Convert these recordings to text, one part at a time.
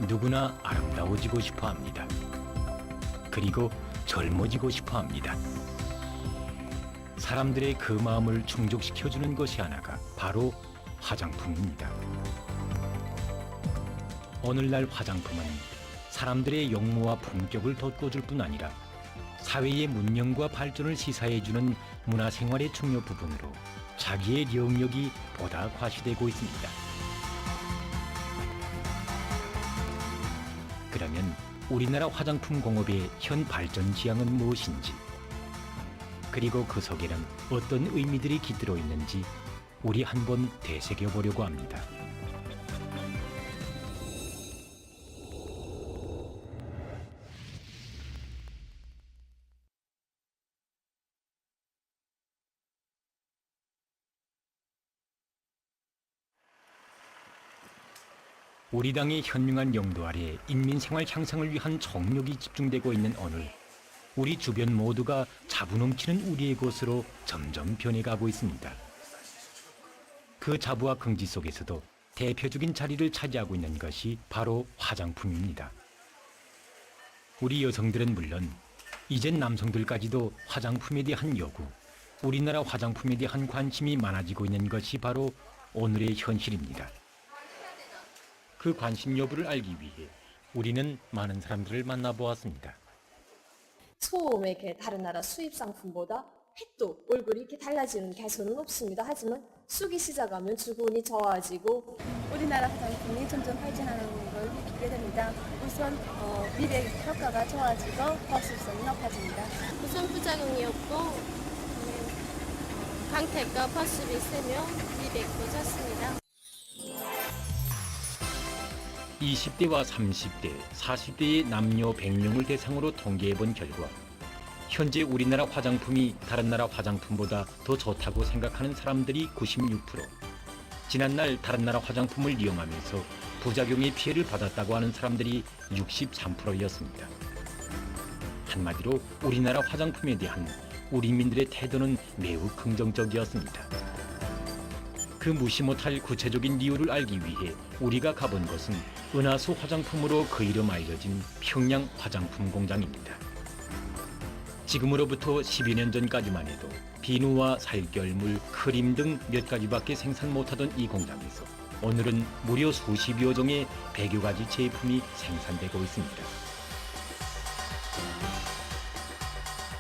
누구나 아름다워지고 싶어 합니다. 그리고 젊어지고 싶어 합니다. 사람들의 그 마음을 충족시켜주는 것이 하나가 바로 화장품입니다. 오늘날 화장품은 사람들의 용모와 품격을 돋궈줄 뿐 아니라 사회의 문명과 발전을 시사해주는 문화생활의 중요 부분으로 자기의 영역이 보다 과시되고 있습니다. 그러면 우리나라 화장품 공업의 현 발전 지향은 무엇인지, 그리고 그 속에는 어떤 의미들이 깃들어 있는지 우리 한번 되새겨보려고 합니다. 우리 당의 현명한 영도 아래 인민생활 향상을 위한 정력이 집중되고 있는 오늘, 우리 주변 모두가 자부 넘치는 우리의 곳으로 점점 변해가고 있습니다. 그 자부와 긍지 속에서도 대표적인 자리를 차지하고 있는 것이 바로 화장품입니다. 우리 여성들은 물론 이젠 남성들까지도 화장품에 대한 요구, 우리나라 화장품에 대한 관심이 많아지고 있는 것이 바로 오늘의 현실입니다. 그 관심 여부를 알기 위해 우리는 많은 사람들을 만나보았습니다. 처음에 이렇게 다른 나라 수입 상품보다 획도 얼굴이 이렇게 달라지는 개선은 없습니다. 하지만 쓰기 시작하면 주군이 좋아지고 우리나라 화장품이 점점 발전하는 걸 기대됩니다. 우선 미백 효과가 좋아지고 보습성이 높아집니다. 우선 부작용이 없고 강택과 보습이 세며 미백도 좋습니다. 20대와 30대, 40대의 남녀 100명을 대상으로 통계해본 결과 현재 우리나라 화장품이 다른 나라 화장품보다 더 좋다고 생각하는 사람들이 96%, 지난날 다른 나라 화장품을 이용하면서 부작용의 피해를 받았다고 하는 사람들이 63%였습니다. 한마디로 우리나라 화장품에 대한 우리민들의 태도는 매우 긍정적이었습니다. 그 무시 못할 구체적인 이유를 알기 위해 우리가 가본 곳은 은하수 화장품으로 그 이름 알려진 평양 화장품 공장입니다. 지금으로부터 10여 년 전까지만 해도 비누와 살결물, 크림 등 몇 가지밖에 생산 못하던 이 공장에서 오늘은 무려 수십여 종의 100여 가지 제품이 생산되고 있습니다.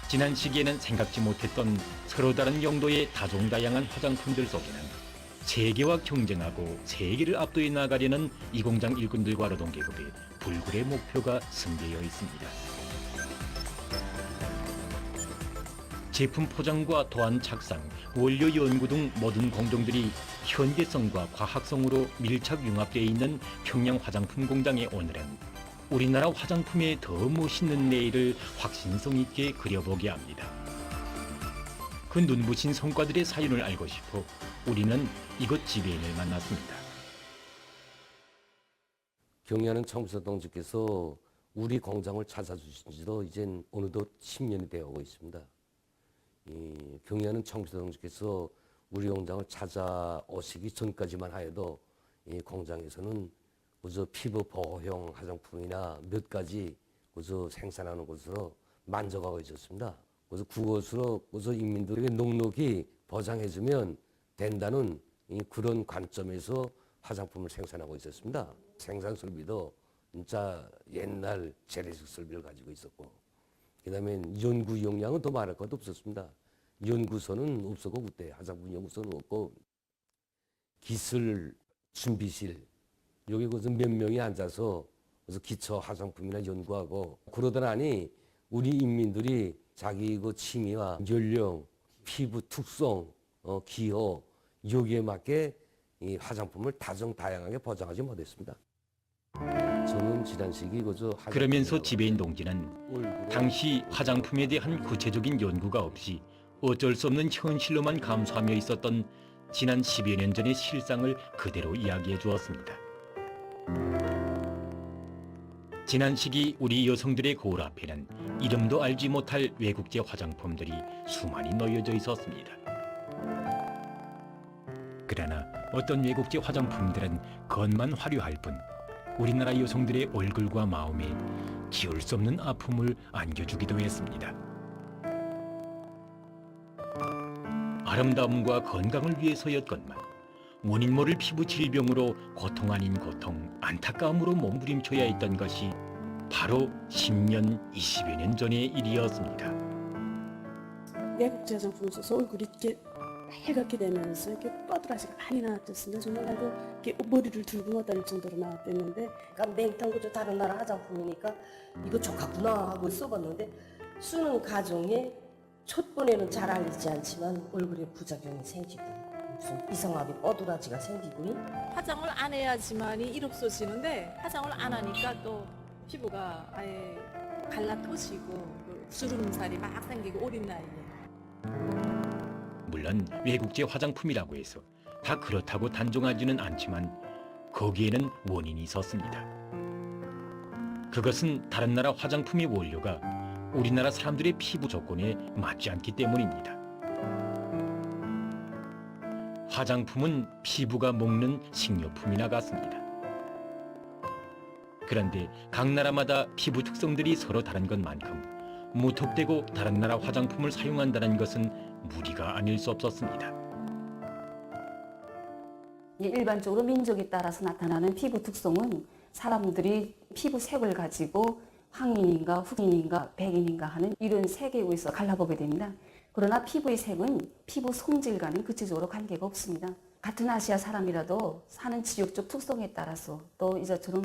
지난 시기에는 생각지 못했던 서로 다른 용도의 다종다양한 화장품들 속에는 세계와 경쟁하고 세계를 압도해 나가려는 이 공장 일꾼들과 노동계급의 불굴의 목표가 숨겨져 있습니다. 제품 포장과 도안 착상, 원료 연구 등 모든 공정들이 현대성과 과학성으로 밀착 융합되어 있는 평양 화장품 공장의 오늘은 우리나라 화장품의 더 멋있는 내일을 확신성 있게 그려보게 합니다. 그 눈부신 성과들의 사연을 알고 싶어 우리는 이곳 지배인을 만났습니다. 경의하는 청소동지께서 우리 공장을 찾아주신 지도 이젠 어느덧 10년이 되어가고 있습니다. 경의하는 청소동지께서 우리 공장을 찾아오시기 전까지만 하여도 이 공장에서는 그저 피부 보호용 화장품이나 몇 가지 그저 생산하는 것으로 만족하고 있었습니다. 그래서 그것으로 그저 인민들에게 넉넉히 보장해주면 된다는 그런 관점에서 화장품을 생산하고 있었습니다. 생산 설비도 진짜 옛날 재래식 설비를 가지고 있었고, 그 다음에 연구 역량은 더 말할 것도 없었습니다. 연구소는 없었고, 그때 화장품 연구소는 없고, 기술 준비실, 여기 그래서 몇 명이 앉아서 그래서 기초 화장품이나 연구하고, 그러다 나니 우리 인민들이 자기 그 취미와 연령, 피부 특성, 기호, 여기에 맞게 이 화장품을 다양하게 보장하지 못했습니다. 저는 지난 시기 그저 그러면서 지배인 동지는 당시 화장품에 대한 구체적인 연구가 없이 어쩔 수 없는 현실로만 감수하며 있었던 지난 10여 년 전의 실상을 그대로 이야기해 주었습니다. 지난 시기 우리 여성들의 거울 앞에는 이름도 알지 못할 외국제 화장품들이 수많이 놓여져 있었습니다. 그러나 어떤 외국제 화장품들은 겉만 화려할 뿐 우리나라 여성들의 얼굴과 마음에 지울 수 없는 아픔을 안겨주기도 했습니다. 아름다움과 건강을 위해서였건만 원인 모를 피부 질병으로 고통 아닌 고통, 안타까움으로 몸부림쳐야 했던 것이 바로 10년, 20여 년 전의 일이었습니다. 내국제 화장품을 써서 얼굴이 이렇게 빨갛게 되면서 이렇게 뻐드라지가 많이 나왔었습니다. 정말 나도 이렇게 머리를 들고 못 다닐 정도로 나왔댔는데, 그러니까 맹탕구조 다른 나라 화장품이니까 이거 좋겠구나 하고 써봤는데 쓰는 과정에 첫 번에는 잘 알리지 않지만 얼굴에 부작용이 생기고 무슨 이상하게 뻐드라지가 생기고 화장을 안 해야지만이 일 없어지는데 화장을 안 하니까 또 피부가 아예 갈라터지고 그 주름살이 막 생기고 어린 나이에. 물론 외국제 화장품이라고 해서 다 그렇다고 단정하지는 않지만 거기에는 원인이 있었습니다. 그것은 다른 나라 화장품의 원료가 우리나라 사람들의 피부 조건에 맞지 않기 때문입니다. 화장품은 피부가 먹는 식료품이나 같습니다. 그런데 각 나라마다 피부 특성들이 서로 다른 것만큼 무턱대고 다른 나라 화장품을 사용한다는 것은 무리가 아닐 수 없었습니다. 일반적으로 민족에 따라서 나타나는 피부 특성은 사람들이 피부 색을 가지고 황인인가 흑인인가 백인인가 하는 이런 색에 의해서 갈라보게 됩니다. 그러나 피부의 색은 피부 성질과는 구체적으로 관계가 없습니다. 같은 아시아 사람이라도 사는 지역적 특성에 따라서 또 이제처럼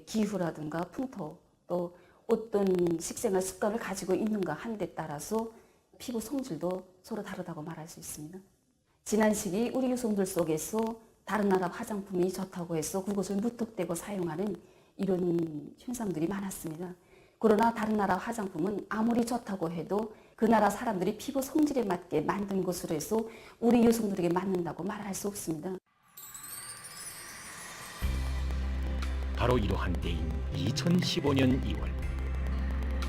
기후라든가 풍토 또 어떤 식생활 습관을 가지고 있는가 하는 데 따라서 피부 성질도 서로 다르다고 말할 수 있습니다. 지난 시기 우리 여성들 속에서 다른 나라 화장품이 좋다고 해서 그것을 무턱대고 사용하는 이런 현상들이 많았습니다. 그러나 다른 나라 화장품은 아무리 좋다고 해도 그 나라 사람들이 피부 성질에 맞게 만든 것으로 해서 우리 여성들에게 맞는다고 말할 수 없습니다. 바로 이러한 때인 2015년 2월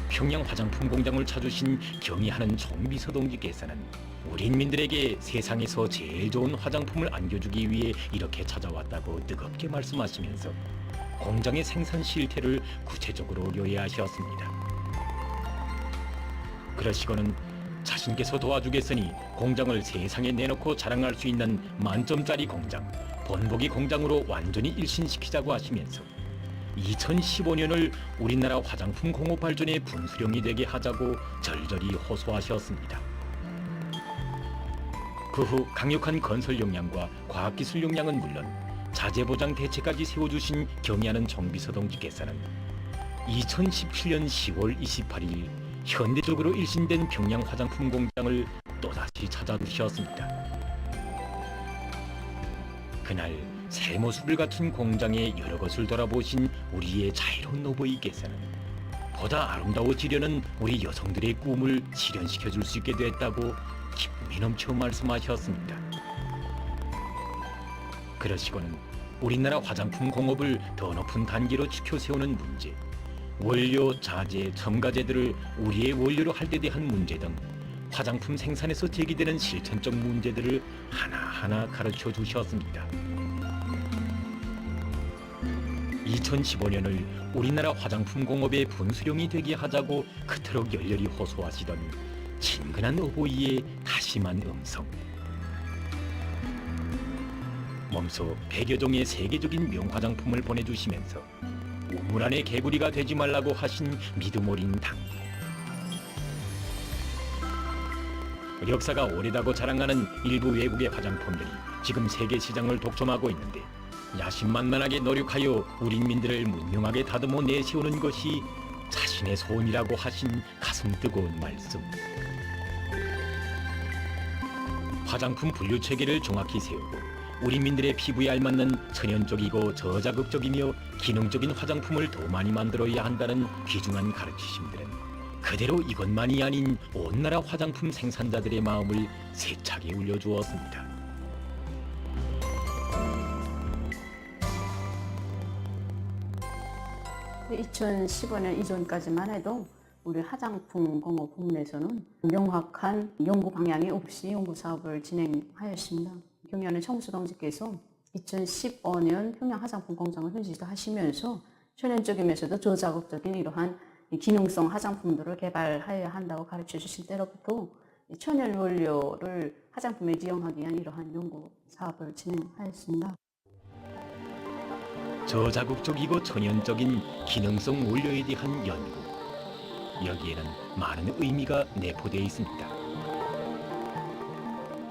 평양 화장품 공장을 찾으신 경의하는 정비서 동지께서는 우리 인민들에게 세상에서 제일 좋은 화장품을 안겨주기 위해 이렇게 찾아왔다고 뜨겁게 말씀하시면서 공장의 생산 실태를 구체적으로 요약하셨습니다. 그러시고는 자신께서 도와주겠으니 공장을 세상에 내놓고 자랑할 수 있는 만점짜리 공장, 본보기 공장으로 완전히 일신시키자고 하시면서 2015년을 우리나라 화장품 공업 발전의 분수령이 되게 하자고 절절히 호소하셨습니다. 그 후 강력한 건설 역량과 과학기술 역량은 물론 자재보장 대책까지 세워주신 경의하는 정비서 동지께서는 2017년 10월 28일 현대적으로 일신된 평양 화장품 공장을 또다시 찾아주셨습니다. 그날 새 모습을 갖춘 공장의 여러 것을 돌아보신 우리의 자유로운 노부이께서는 보다 아름다워지려는 우리 여성들의 꿈을 실현시켜 줄 수 있게 됐다고 기쁨이 넘쳐 말씀하셨습니다. 그러시고는 우리나라 화장품 공업을 더 높은 단계로 지켜 세우는 문제, 원료, 자재, 첨가제들을 우리의 원료로 할 때 대한 문제 등 화장품 생산에서 제기되는 실천적 문제들을 하나하나 가르쳐 주셨습니다. 2015년을 우리나라 화장품 공업의 분수령이 되게 하자고 그토록 열렬히 호소하시던 친근한 어버이의 다심한 음성. 몸소 100여 종의 세계적인 명화장품을 보내주시면서 우물 안의 개구리가 되지 말라고 하신 믿음 어린 당부. 역사가 오래다고 자랑하는 일부 외국의 화장품들이 지금 세계 시장을 독점하고 있는데 야심만만하게 노력하여 우리 인민들을 문명하게 다듬어 내세우는 것이 자신의 소원이라고 하신 가슴 뜨거운 말씀. 화장품 분류 체계를 정확히 세우고 우리 민들의 피부에 알맞는 천연적이고 저자극적이며 기능적인 화장품을 더 많이 만들어야 한다는 귀중한 가르치심들은 그대로 이것만이 아닌 온 나라 화장품 생산자들의 마음을 세차게 울려주었습니다. 네, 2015년 이전까지만 해도 우리 화장품 공업 부문에서는 명확한 연구 방향이 없이 연구 사업을 진행하였습니다. 경의하는 청수 동지께서 2015년 평양 화장품 공장을 현지도 하시면서 천연적이면서도 저자극적인 이러한 기능성 화장품들을 개발하여야 한다고 가르쳐 주신 때로부터 천연 원료를 화장품에 이용하기 위한 이러한 연구 사업을 진행하였습니다. 저자극적이고 천연적인 기능성 원료에 대한 연구. 여기에는 많은 의미가 내포되어 있습니다.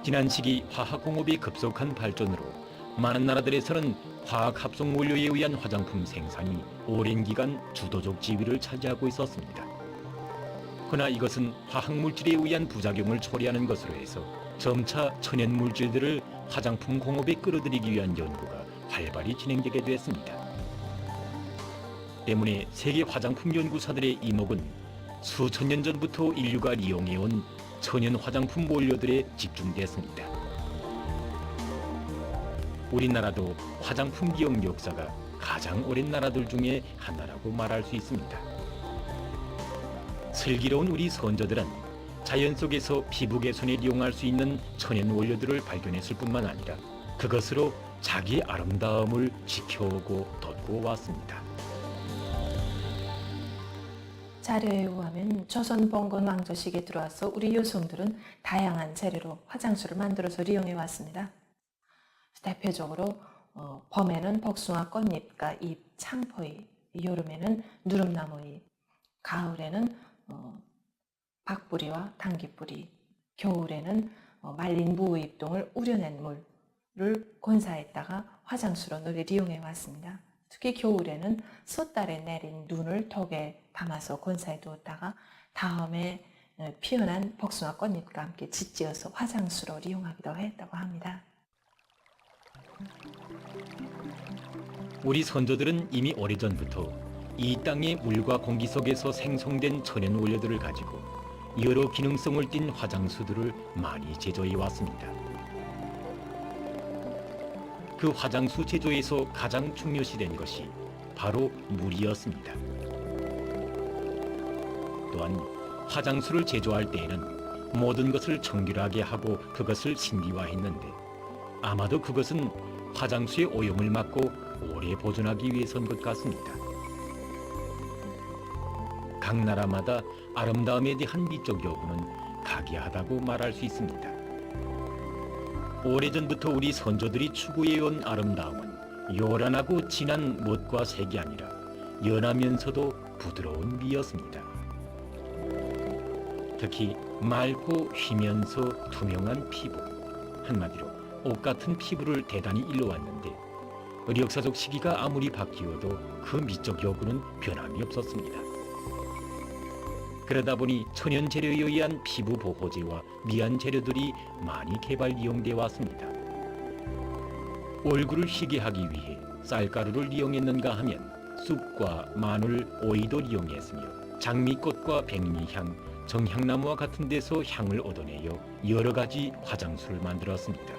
지난 시기 화학공업의 급속한 발전으로 많은 나라들에서는 화학 합성 원료에 의한 화장품 생산이 오랜 기간 주도적 지위를 차지하고 있었습니다. 그러나 이것은 화학물질에 의한 부작용을 초래하는 것으로 해서 점차 천연 물질들을 화장품 공업에 끌어들이기 위한 연구가 활발히 진행되게 됐습니다. 때문에 세계 화장품 연구사들의 이목은 수천 년 전부터 인류가 이용해온 천연 화장품 원료들에 집중됐습니다. 우리나라도 화장품 기업 역사가 가장 오랜 나라들 중에 하나라고 말할 수 있습니다. 슬기로운 우리 선조들은 자연 속에서 피부 개선에 이용할 수 있는 천연 원료들을 발견했을 뿐만 아니라 그것으로 자기의 아름다움을 지켜오고 돋고 왔습니다. 자료에 의하면 조선 봉건 왕조 시기에 들어와서 우리 여성들은 다양한 재료로 화장수를 만들어서 이용해 왔습니다. 대표적으로 봄에는 복숭아 꽃잎과 잎, 창포잎, 여름에는 누름나무잎, 가을에는 박뿌리와 당귀뿌리, 겨울에는 말린 무잎 등을 우려낸 물을 건사했다가 화장수로 늘 이용해 왔습니다. 특히 겨울에는 섣달에 내린 눈을 톡에 담아서 건사해 두었다가 다음에 피어난 복숭아 꽃잎과 함께 짓지어서 화장수로 이용하기도 했다고 합니다. 우리 선조들은 이미 오래전부터 이 땅의 물과 공기 속에서 생성된 천연 원료들을 가지고 여러 기능성을 띤 화장수들을 많이 제조해 왔습니다. 그 화장수 제조에서 가장 중요시된 것이 바로 물이었습니다. 또한 화장수를 제조할 때에는 모든 것을 청결하게 하고 그것을 신비화했는데 아마도 그것은 화장수의 오염을 막고 오래 보존하기 위해서인 것 같습니다. 각 나라마다 아름다움에 대한 미적 요구는 각이하다고 말할 수 있습니다. 오래전부터 우리 선조들이 추구해온 아름다움은 요란하고 진한 멋과 색이 아니라 연하면서도 부드러운 미였습니다. 특히 맑고 휘면서 투명한 피부, 한마디로 옷 같은 피부를 대단히 일러왔는데 역사적 시기가 아무리 바뀌어도 그 미적 요구는 변함이 없었습니다. 그러다 보니 천연 재료에 의한 피부 보호제와 미안 재료들이 많이 개발 이용되어 왔습니다. 얼굴을 희게 하기 위해 쌀가루를 이용했는가 하면 쑥과 마늘, 오이도 이용했으며 장미꽃과 백리향, 정향나무와 같은 데서 향을 얻어내어 여러 가지 화장수를 만들었습니다.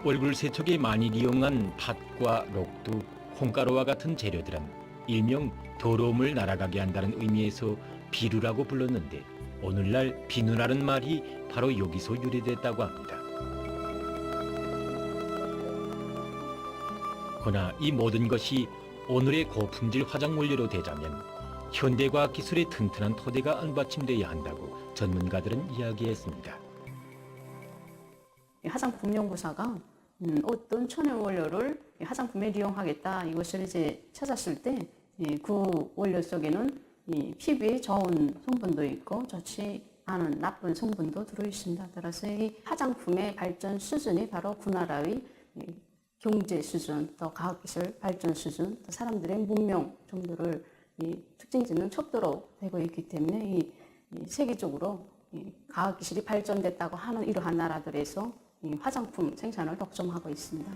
얼굴 세척에 많이 이용한 팥과 록두, 콩가루와 같은 재료들은 일명 더러움을 날아가게 한다는 의미에서 비루라고 불렀는데 오늘날 비누라는 말이 바로 여기서 유래됐다고 합니다. 그러나 이 모든 것이 오늘의 고품질 화장 원료로 되자면 현대과학 기술의 튼튼한 토대가 안받침돼야 한다고 전문가들은 이야기했습니다. 화장품 연구사가 어떤 천연 원료를 화장품에 이용하겠다 이것을 이제 찾았을 때 그 원료 속에는 피부에 좋은 성분도 있고 좋지 않은 나쁜 성분도 들어 있습니다. 따라서 이 화장품의 발전 수준이 바로 그 나라의 경제 수준, 또 과학기술 발전 수준, 또 사람들의 문명 정도를 특징짓는 척도로 되고 있기 때문에 이 세계적으로 과학기술이 발전됐다고 하는 이러한 나라들에서 이 화장품 생산을 독점하고 있습니다.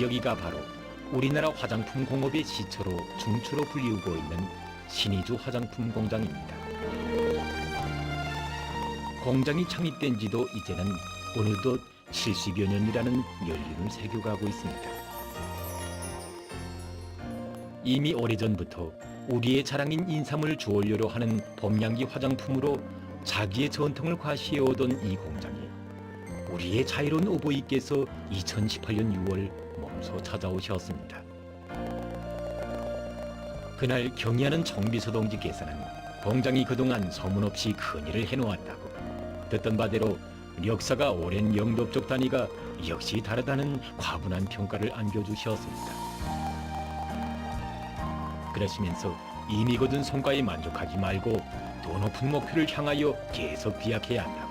여기가 바로 우리나라 화장품 공업의 시초로 중추로 불리우고 있는 신의주 화장품 공장입니다. 공장이 창립된 지도 이제는 어느덧 70여 년이라는 연륜을 새겨가고 있습니다. 이미 오래전부터 우리의 자랑인 인삼을 주원료로 하는 봄향기 화장품으로 자기의 전통을 과시해오던 이 공장이 우리의 자유로운 오보이께서 2018년 6월 몸소 찾아오셨습니다. 그날 경의하는 정비서 동지께서는 공장이 그동안 소문없이 큰일을 해놓았다고, 듣던 바대로 역사가 오랜 영도쪽 단위가 역시 다르다는 과분한 평가를 안겨주셨습니다. 그러시면서 이미 거둔 성과에 만족하지 말고 더 높은 목표를 향하여 계속 비약해야 한다고,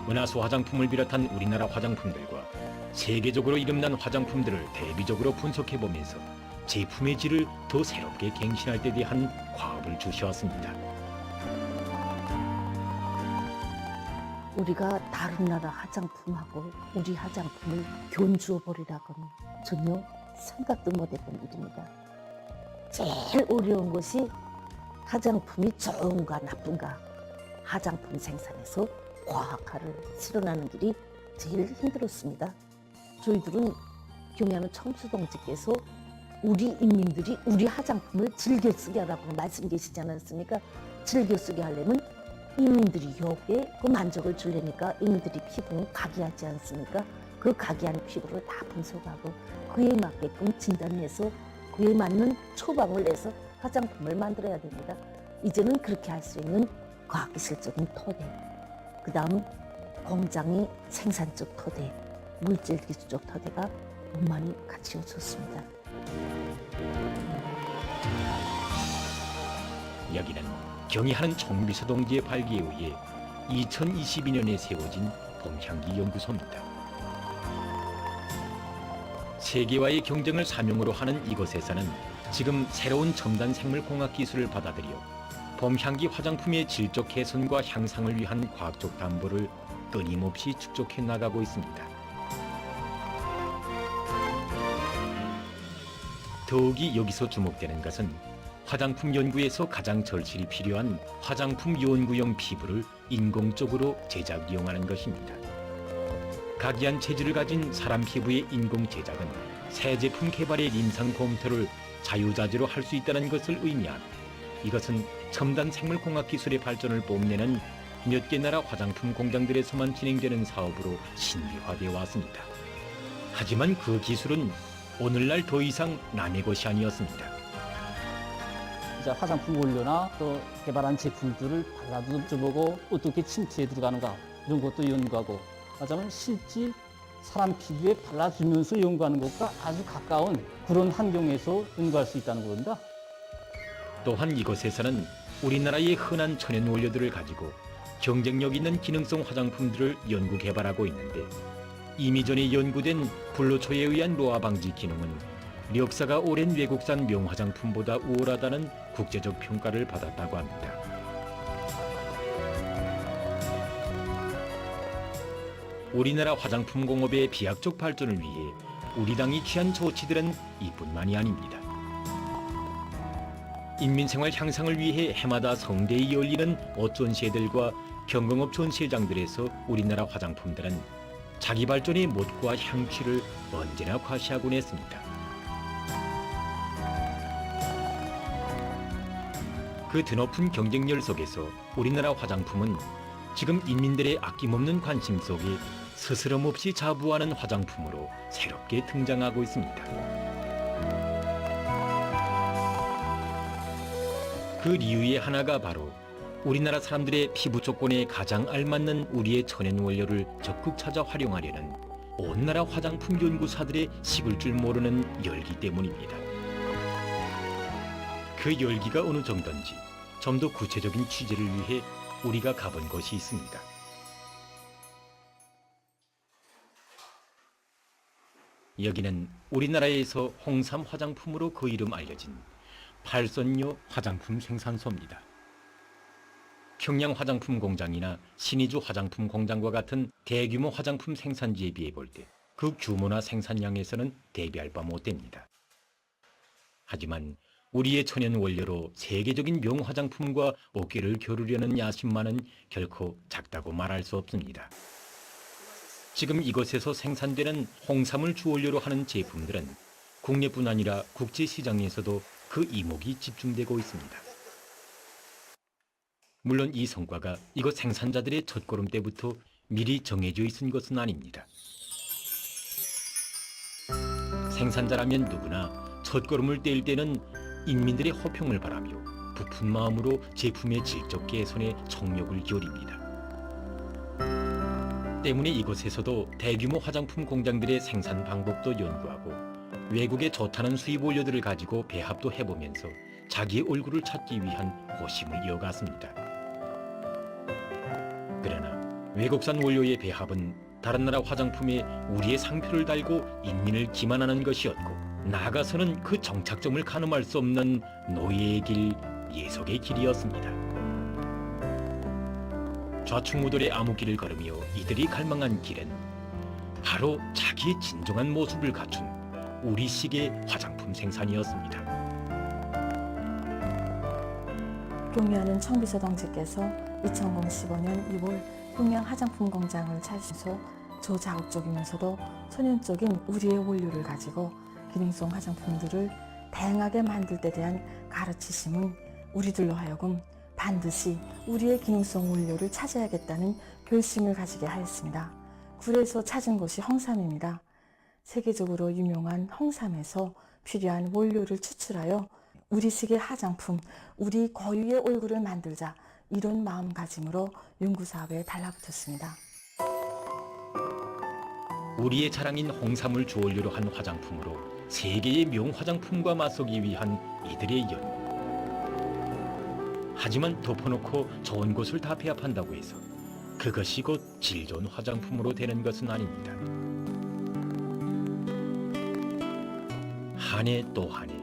은하수 화장품을 비롯한 우리나라 화장품들과 세계적으로 이름난 화장품들을 대비적으로 분석해보면서 제품의 질을 더 새롭게 갱신할 데 대한 과업을 주셨습니다. 우리가 다른 나라 화장품하고 우리 화장품을 견주어 버리라고는 전혀 생각도 못했던 일입니다. 제일 어려운 것이 화장품이 좋은가 나쁜가, 화장품 생산에서 과학화를 실현하는 길이 제일 힘들었습니다. 저희들은 경의하는 청수동지께서 우리 인민들이 우리 화장품을 즐겨 쓰게 하라고 말씀 계시지 않았습니까? 즐겨 쓰게 하려면 인민들이 여기에 그 만족을 주려니까 인민들이 피부는 각이하지 않습니까? 그 각이한 피부를 다 분석하고 그에 맞게끔 진단해서 그에 맞는 처방을 내서 화장품을 만들어야 됩니다. 이제는 그렇게 할 수 있는 과학기술적인 토대, 그 다음 공장의 생산적 토대, 물질기술적 토대가 많이 갖추어졌습니다. 여기는 경의하는 정비서 동지의 발기에 의해 2022년에 세워진 봄향기 연구소입니다. 세계와의 경쟁을 사명으로 하는 이곳에서는 지금 새로운 첨단 생물공학 기술을 받아들여 봄향기 화장품의 질적 개선과 향상을 위한 과학적 담보를 끊임없이 축적해 나가고 있습니다. 더욱이 여기서 주목되는 것은 화장품 연구에서 가장 절실히 필요한 화장품 연구용 피부를 인공적으로 제작 이용하는 것입니다. 각이한 체질을 가진 사람 피부의 인공 제작은 새 제품 개발의 임상 검토를 자유자재로 할 수 있다는 것을 의미하며, 이것은 첨단 생물공학 기술의 발전을 뽐내는 몇 개 나라 화장품 공장들에서만 진행되는 사업으로 신비화되어 왔습니다. 하지만 그 기술은 오늘날 더 이상 남의 것이 아니었습니다. 이제 화장품 원료나 또 개발한 제품들을 발라도 보고 어떻게 침투에 들어가는가 이런 것도 연구하고, 하자면 실제 사람 피부에 발라주면서 연구하는 것과 아주 가까운 그런 환경에서 연구할 수 있다는 겁니다. 또한 이곳에서는 우리나라의 흔한 천연 원료들을 가지고 경쟁력 있는 기능성 화장품들을 연구 개발하고 있는데, 이미 전에 연구된 불로초에 의한 노화 방지 기능은 역사가 오랜 외국산 명화장품보다 우월하다는 국제적 평가를 받았다고 합니다. 우리나라 화장품 공업의 비약적 발전을 위해 우리 당이 취한 조치들은 이뿐만이 아닙니다. 인민생활 향상을 위해 해마다 성대히 열리는 옷 전시회들과 경공업 전시회장들에서 우리나라 화장품들은 자기 발전의 못과 향취를 언제나 과시하곤 했습니다. 그 드높은 경쟁력 속에서 우리나라 화장품은 지금 인민들의 아낌없는 관심 속에 스스럼 없이 자부하는 화장품으로 새롭게 등장하고 있습니다. 그 이유의 하나가 바로 우리나라 사람들의 피부 조건에 가장 알맞는 우리의 천연 원료를 적극 찾아 활용하려는 온 나라 화장품 연구사들의 식을 줄 모르는 열기 때문입니다. 그 열기가 어느 정도인지 좀 더 구체적인 취재를 위해 우리가 가본 곳이 있습니다. 여기는 우리나라에서 홍삼 화장품으로 그 이름 알려진 팔선료 화장품 생산소입니다. 평양 화장품 공장이나 신의주 화장품 공장과 같은 대규모 화장품 생산지에 비해 볼 때 그 규모나 생산량에서는 대비할 바 못됩니다. 하지만 우리의 천연 원료로 세계적인 명화장품과 어깨를 겨루려는 야심만은 결코 작다고 말할 수 없습니다. 지금 이곳에서 생산되는 홍삼을 주원료로 하는 제품들은 국내뿐 아니라 국제시장에서도 그 이목이 집중되고 있습니다. 물론 이 성과가 이곳 생산자들의 첫걸음 때부터 미리 정해져 있은 것은 아닙니다. 생산자라면 누구나 첫걸음을 뗄 때는 인민들의 호평을 바라며 부푼 마음으로 제품의 질적 개선에 정력을 기울입니다. 때문에 이곳에서도 대규모 화장품 공장들의 생산 방법도 연구하고 외국의 좋다는 수입 원료들을 가지고 배합도 해보면서 자기의 얼굴을 찾기 위한 호심을 이어갔습니다. 그러나 외국산 원료의 배합은 다른 나라 화장품에 우리의 상표를 달고 인민을 기만하는 것이었고, 나아가서는 그 정착점을 가늠할 수 없는 노예의 길, 예속의 길이었습니다. 좌충우돌의 암흑길을 걸으며 이들이 갈망한 길은 바로 자기의 진정한 모습을 갖춘 우리식의 화장품 생산이었습니다. 경리하는 청비서 동지께서 2015년 2월 평양 화장품 공장을 찾으셔서 저자극적이면서도 천연적인 우리의 원료를 가지고 기능성 화장품들을 다양하게 만들 때 대한 가르치심은 우리들로 하여금 반드시 우리의 기능성 원료를 찾아야겠다는 결심을 가지게 하였습니다. 그래서 찾은 곳이 홍삼입니다. 세계적으로 유명한 홍삼에서 필요한 원료를 추출하여 우리식의 화장품, 우리 고유의 얼굴을 만들자, 이런 마음가짐으로 연구사업에 달라붙었습니다. 우리의 자랑인 홍삼을 주원료로 한 화장품으로 세계의 명화장품과 맞서기 위한 이들의 연구. 하지만 덮어놓고 좋은 곳을 다 배합한다고 해서 그것이 곧 질 좋은 화장품으로 되는 것은 아닙니다. 한 해 또 한 해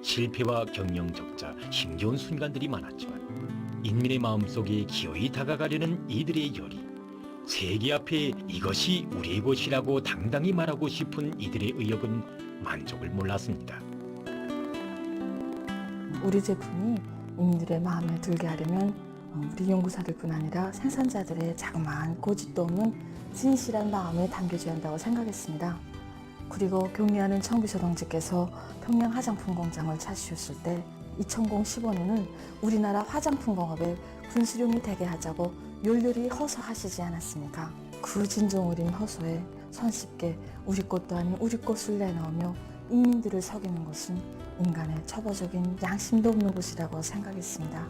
실패와 경영 적자, 힘겨운 순간들이 많았지만 인민의 마음속에 기어이 다가가려는 이들의 열이, 세계 앞에 이것이 우리의 곳이라고 당당히 말하고 싶은 이들의 의욕은 만족을 몰랐습니다. 우리 제품이 인민들의 마음에 들게 하려면 우리 연구사들뿐 아니라 생산자들의 자그마한 고집도 없는 진실한 마음에 담겨져야 한다고 생각했습니다. 그리고 경리하는 청비서 동지께서 평양 화장품 공장을 찾으셨을 때 2015년은 우리나라 화장품 공업에 분수령이 되게 하자고 열렬히 호소하시지 않았습니까? 그 진정 어린 호소에 손쉽게 우리 것도 아닌 우리 것을 내놓으며 인민들을 속이는 것은 인간의 초보적인 양심도 없는 것이라고 생각했습니다.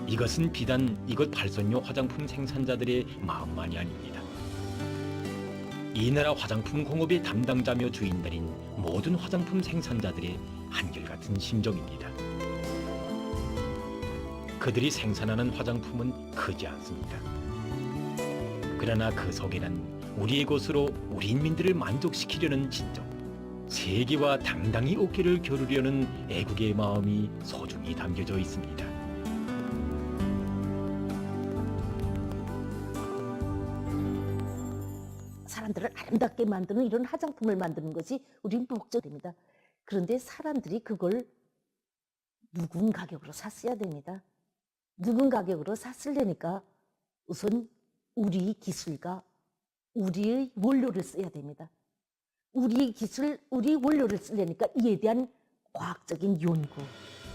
이것은 비단 이곳 발선료 화장품 생산자들의 마음만이 아닙니다. 이 나라 화장품 공업의 담당자며 주인들인 모든 화장품 생산자들의 한결같은 심정입니다. 그들이 생산하는 화장품은 크지 않습니다. 그러나 그 속에는 우리의 곳으로 우리 인민들을 만족시키려는 진정, 세계와 당당히 어깨를 겨루려는 애국의 마음이 소중히 담겨져 있습니다. 사람들을 아름답게 만드는 이런 화장품을 만드는 것이 우리 목적입니다. 그런데 사람들이 그걸 묵은 가격으로 샀어야 됩니다. 묵은 가격으로 샀으려니까 우선 우리 기술과 우리의 원료를 써야 됩니다. 우리 기술, 우리 원료를 쓰려니까 이에 대한 과학적인 연구,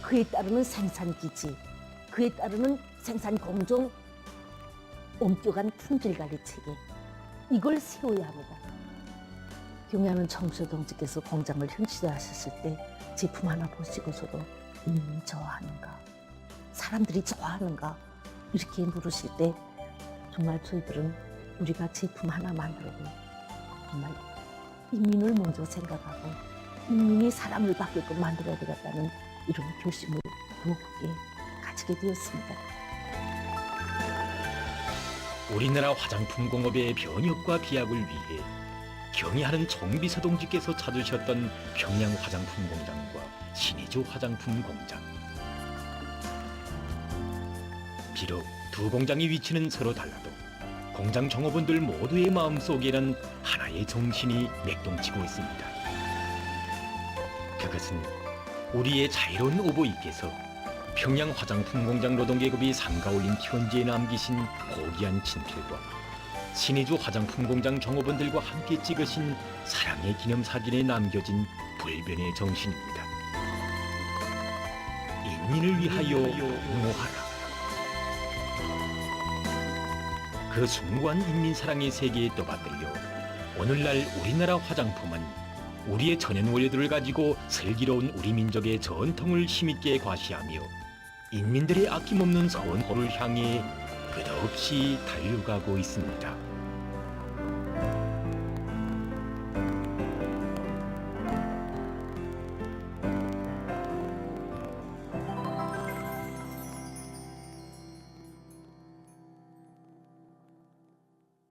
그에 따르는 생산 기지, 그에 따르는 생산 공정, 엄격한 품질 관리 체계, 이걸 세워야 합니다. 경리하는 청비서 동지께서 공장을 현실화하셨을 때 제품 하나 보시고서도 좋아하는가, 사람들이 좋아하는가 이렇게 물으실 때 정말 저희들은 우리가 제품 하나 만들고 정말 인민을 먼저 생각하고 인민이 사랑을 받게끔 만들어야 되겠다는 이런 결심을 더욱게 가지게 되었습니다. 우리나라 화장품 공업의 변혁과 비약을 위해 경의하는 청비서 동지께서 찾으셨던 평양 화장품 공장과 신의주 화장품 공장. 비록 두 공장의 위치는 서로 달라도 공장 종업원들 모두의 마음속에는 하나의 정신이 맥동치고 있습니다. 그것은 우리의 자유로운 오보이께서 평양 화장품 공장 노동계급이 삼가올린 편지에 남기신 고귀한 친필과 신의주 화장품 공장 종업원들과 함께 찍으신 사랑의 기념사진에 남겨진 불변의 정신입니다. 인민을 위하여 응호하라. 그 숭고한 인민사랑의 세계에 떠받들려 오늘날 우리나라 화장품은 우리의 천연 원료들을 가지고 슬기로운 우리 민족의 전통을 힘있게 과시하며 인민들의 아낌없는 선호를 향해 끝없이 달려가고 있습니다.